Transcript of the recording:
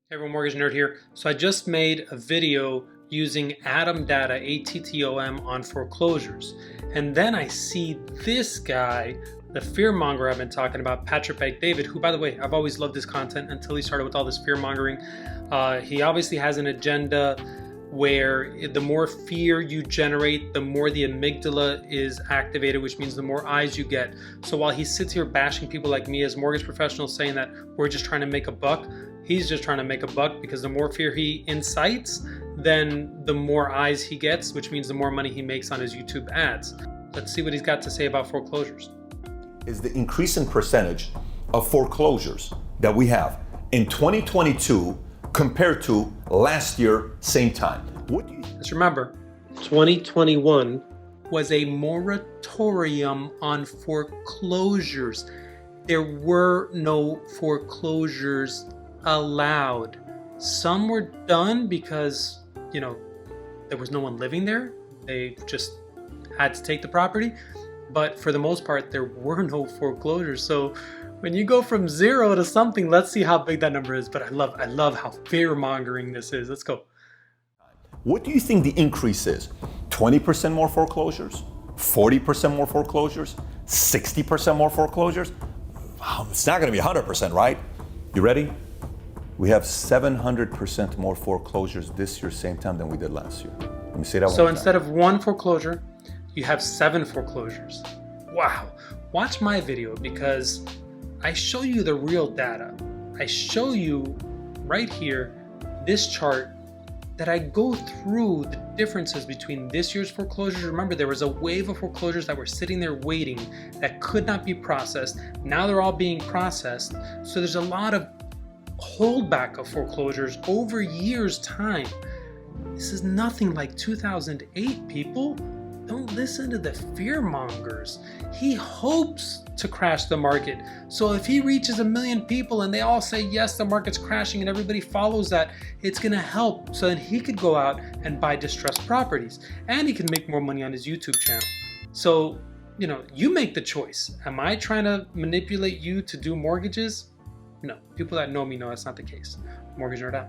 Hey everyone, Mortgage Nerd here. So I just made a video using Atom data, ATTOM, on foreclosures. And then I see this guy, the fearmonger I've been talking about, Patrick David, who, by the way, I've always loved his content until he started with all this fear-mongering. He obviously has an agenda where the more fear you generate, the more the amygdala is activated, which means the more eyes you get. So while he sits here bashing people like me as mortgage professionals, saying that we're just trying to make a buck, he's just trying to make a buck because the more fear he incites, then the more eyes he gets, which means the more money he makes on his YouTube ads. Let's see what he's got to say about foreclosures. Is the increasing percentage of foreclosures that we have in 2022 compared to last year, same time. Let's remember, 2021 was a moratorium on foreclosures. There were no foreclosures allowed. Some were done because, there was no one living there. They just had to take the property. But for the most part, there were no foreclosures. So when you go from 0 to something, let's see how big that number is. But I love how fear-mongering this is. Let's go. What do you think the increase is? 20% more foreclosures? 40% more foreclosures? 60% more foreclosures? It's not going to be 100%, right? You ready? We have 700% more foreclosures this year, same time than we did last year. Let me say that one more So time. instead of one foreclosure, you have 7 foreclosures. Wow. Watch my video because I show you the real data. I show you right here, this chart, that I go through the differences between this year's foreclosures. Remember, there was a wave of foreclosures that were sitting there waiting that could not be processed. Now they're all being processed. So there's a lot of holdback of foreclosures over years' time. This is nothing like 2008, people. Don't listen to the fear mongers. He hopes to crash the market. So if he reaches 1 million people and they all say, yes, the market's crashing, and everybody follows that, it's gonna help. So then he could go out and buy distressed properties and he can make more money on his YouTube channel. So, you make the choice. Am I trying to manipulate you to do mortgages? No, people that know me know that's not the case. Mortgage Nerd out.